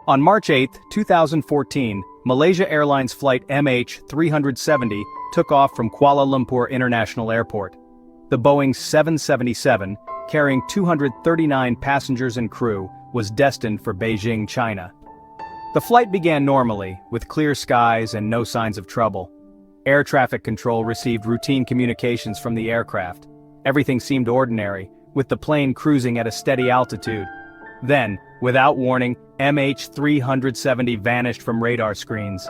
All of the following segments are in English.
On March 8, 2014, Malaysia Airlines flight MH370 took off from Kuala Lumpur International Airport. The Boeing 777, carrying 239 passengers and crew, was destined for Beijing, China. The flight began normally, with clear skies and no signs of trouble. Air traffic control received routine communications from the aircraft. Everything seemed ordinary, with the plane cruising at a steady altitude. Then, without warning, MH370 vanished from radar screens.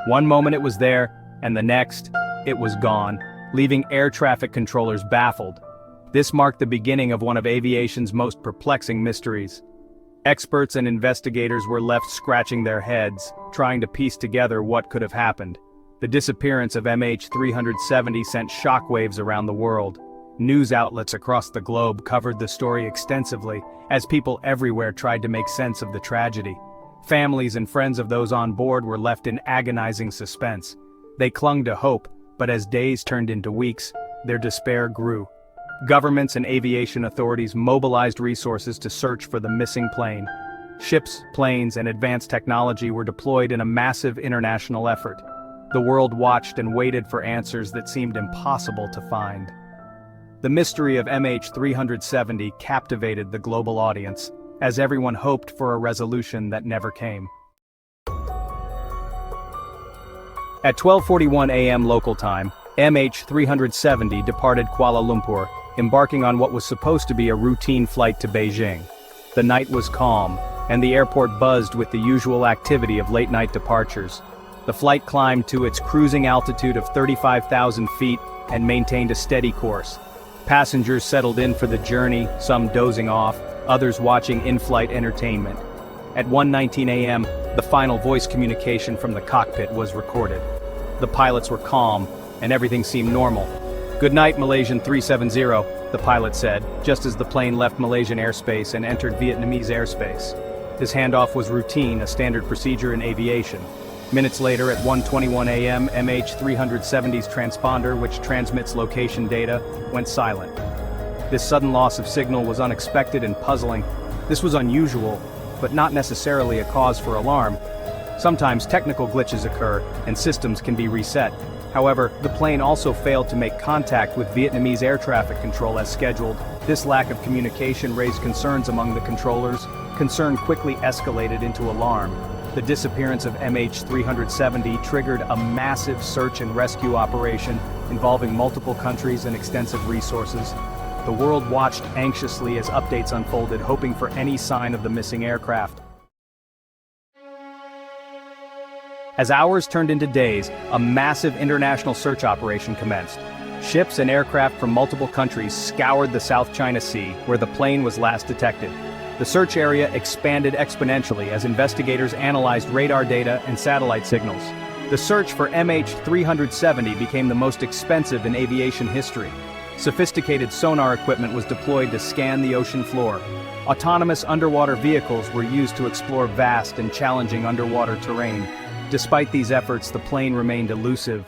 One moment it was there, and the next, it was gone, leaving air traffic controllers baffled. This marked the beginning of one of aviation's most perplexing mysteries. Experts and investigators were left scratching their heads, trying to piece together what could have happened. The disappearance of MH370 sent shockwaves around the world. News outlets across the globe covered the story extensively, as people everywhere tried to make sense of the tragedy. Families and friends of those on board were left in agonizing suspense. They clung to hope, but as days turned into weeks, their despair grew. Governments and aviation authorities mobilized resources to search for the missing plane. Ships, planes, and advanced technology were deployed in a massive international effort. The world watched and waited for answers that seemed impossible to find. The mystery of MH370 captivated the global audience, as everyone hoped for a resolution that never came. At 12:41 a.m. local time, MH370 departed Kuala Lumpur, embarking on what was supposed to be a routine flight to Beijing. The night was calm, and the airport buzzed with the usual activity of late-night departures. The flight climbed to its cruising altitude of 35,000 feet and maintained a steady course. Passengers settled in for the journey, some dozing off, others watching in-flight entertainment. At 1:19 a.m., the final voice communication from the cockpit was recorded. The pilots were calm, and everything seemed normal. "Good night, Malaysian 370, the pilot said, just as the plane left Malaysian airspace and entered Vietnamese airspace. This handoff was routine, a standard procedure in aviation. Minutes later, at 1:21 a.m., MH370's transponder, which transmits location data, went silent. This sudden loss of signal was unexpected and puzzling. This was unusual, but not necessarily a cause for alarm. Sometimes technical glitches occur, and systems can be reset. However, the plane also failed to make contact with Vietnamese air traffic control as scheduled. This lack of communication raised concerns among the controllers. Concern quickly escalated into alarm. The disappearance of MH370 triggered a massive search and rescue operation involving multiple countries and extensive resources. The world watched anxiously as updates unfolded, hoping for any sign of the missing aircraft. As hours turned into days, a massive international search operation commenced. Ships and aircraft from multiple countries scoured the South China Sea, where the plane was last detected. The search area expanded exponentially as investigators analyzed radar data and satellite signals. The search for MH370 became the most expensive in aviation history. Sophisticated sonar equipment was deployed to scan the ocean floor. Autonomous underwater vehicles were used to explore vast and challenging underwater terrain. Despite these efforts, the plane remained elusive.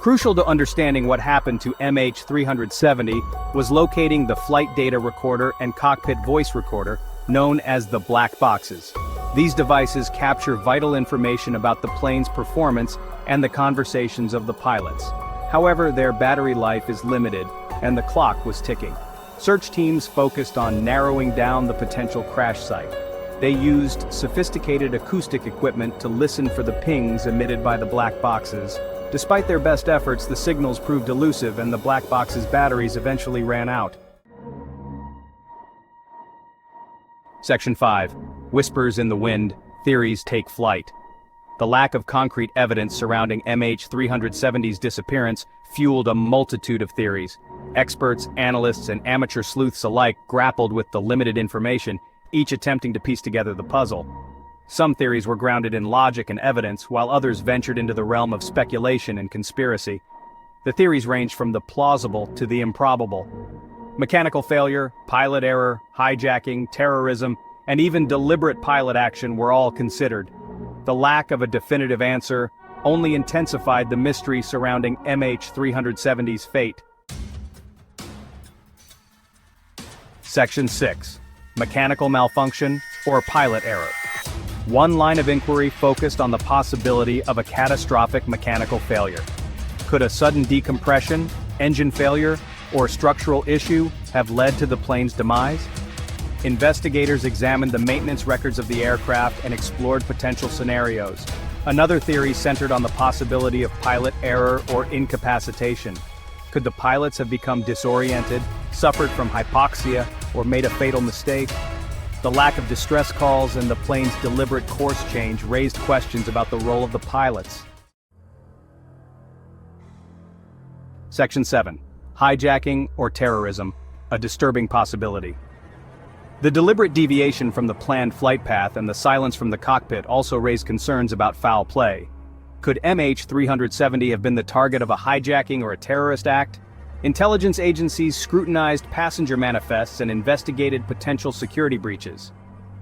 Crucial to understanding what happened to MH370 was locating the flight data recorder and cockpit voice recorder, known as the black boxes. These devices capture vital information about the plane's performance and the conversations of the pilots. However, their battery life is limited, and the clock was ticking. Search teams focused on narrowing down the potential crash site. They used sophisticated acoustic equipment to listen for the pings emitted by the black boxes. Despite their best efforts, the signals proved elusive and the black box's batteries eventually ran out. Section 5. Whispers in the wind, theories take flight. The lack of concrete evidence surrounding MH370's disappearance fueled a multitude of theories. Experts, analysts, and amateur sleuths alike grappled with the limited information, each attempting to piece together the puzzle. Some theories were grounded in logic and evidence, while others ventured into the realm of speculation and conspiracy. The theories ranged from the plausible to the improbable. Mechanical failure, pilot error, hijacking, terrorism, and even deliberate pilot action were all considered. The lack of a definitive answer only intensified the mystery surrounding MH370's fate. Section 6. mechanical malfunction, or pilot error. One line of inquiry focused on the possibility of a catastrophic mechanical failure. Could a sudden decompression, engine failure, or structural issue have led to the plane's demise? Investigators examined the maintenance records of the aircraft and explored potential scenarios. Another theory centered on the possibility of pilot error or incapacitation. Could the pilots have become disoriented, suffered from hypoxia, or made a fatal mistake? The lack of distress calls and the plane's deliberate course change raised questions about the role of the pilots. Section 7. Hijacking or terrorism, a disturbing possibility. The deliberate deviation from the planned flight path and the silence from the cockpit also raised concerns about foul play. Could MH370 have been the target of a hijacking or a terrorist act? Intelligence agencies scrutinized passenger manifests and investigated potential security breaches.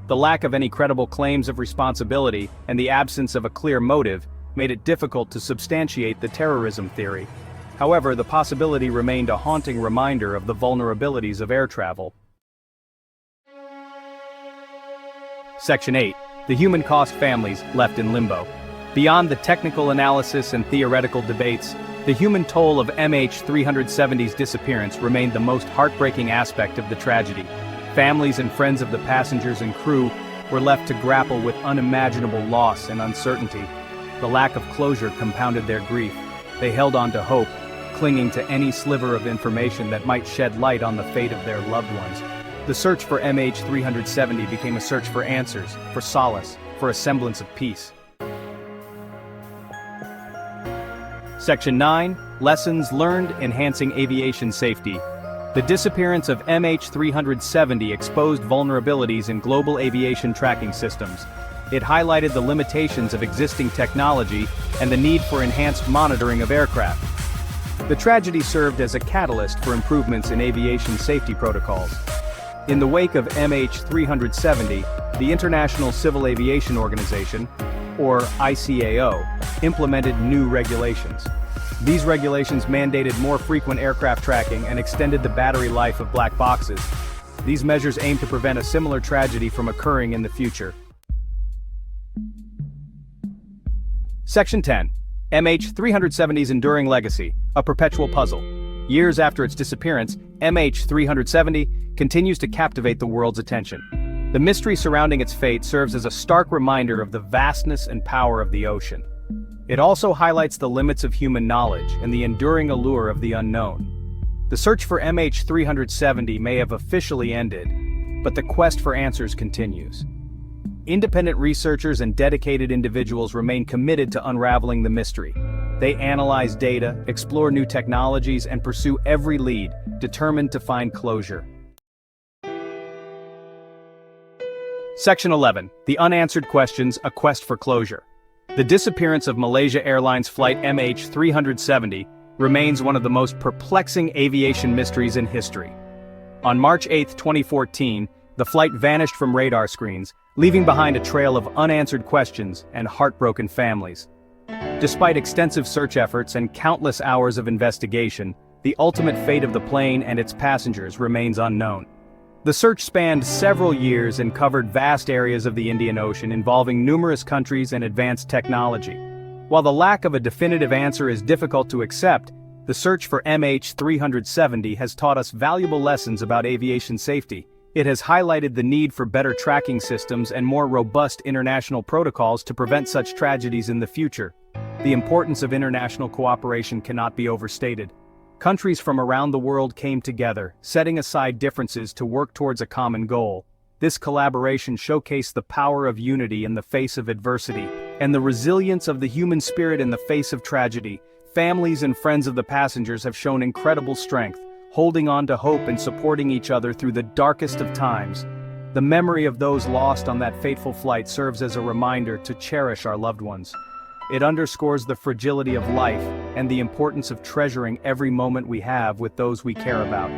The lack of any credible claims of responsibility and the absence of a clear motive made it difficult to substantiate the terrorism theory. However, the possibility remained a haunting reminder of the vulnerabilities of air travel. Section 8. The human cost families left in limbo. Beyond the technical analysis and theoretical debates, the human toll of MH370's disappearance remained the most heartbreaking aspect of the tragedy. Families and friends of the passengers and crew were left to grapple with unimaginable loss and uncertainty. The lack of closure compounded their grief. They held on to hope, clinging to any sliver of information that might shed light on the fate of their loved ones. The search for MH370 became a search for answers, for solace, for a semblance of peace. Section 9. Lessons learned enhancing aviation safety. The disappearance of MH370 exposed vulnerabilities in global aviation tracking systems. It highlighted the limitations of existing technology and the need for enhanced monitoring of aircraft. The tragedy served as a catalyst for improvements in aviation safety protocols. In the wake of MH370, the International Civil Aviation Organization, or ICAO, implemented new regulations. These regulations mandated more frequent aircraft tracking and extended the battery life of black boxes. These measures aim to prevent a similar tragedy from occurring in the future. Section 10. MH370's enduring legacy, a perpetual puzzle. Years after its disappearance, MH370 continues to captivate the world's attention. The mystery surrounding its fate serves as a stark reminder of the vastness and power of the ocean. It also highlights the limits of human knowledge and the enduring allure of the unknown. The search for MH370 may have officially ended, but the quest for answers continues. Independent researchers and dedicated individuals remain committed to unraveling the mystery. They analyze data, explore new technologies, and pursue every lead, determined to find closure. Section 11. The Unanswered Questions, a Quest for Closure. The disappearance of Malaysia Airlines flight MH370 remains one of the most perplexing aviation mysteries in history. On March 8, 2014, the flight vanished from radar screens, leaving behind a trail of unanswered questions and heartbroken families. Despite extensive search efforts and countless hours of investigation, the ultimate fate of the plane and its passengers remains unknown. The search spanned several years and covered vast areas of the Indian Ocean involving numerous countries and advanced technology. While the lack of a definitive answer is difficult to accept, the search for MH370 has taught us valuable lessons about aviation safety. It has highlighted the need for better tracking systems and more robust international protocols to prevent such tragedies in the future. The importance of international cooperation cannot be overstated. Countries from around the world came together, setting aside differences to work towards a common goal. This collaboration showcased the power of unity in the face of adversity, and the resilience of the human spirit in the face of tragedy. Families and friends of the passengers have shown incredible strength, holding on to hope and supporting each other through the darkest of times. The memory of those lost on that fateful flight serves as a reminder to cherish our loved ones. It underscores the fragility of life and the importance of treasuring every moment we have with those we care about,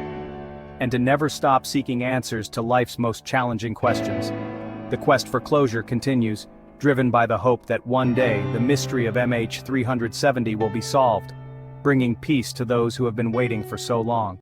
and to never stop seeking answers to life's most challenging questions. The quest for closure continues, driven by the hope that one day the mystery of MH370 will be solved, bringing peace to those who have been waiting for so long.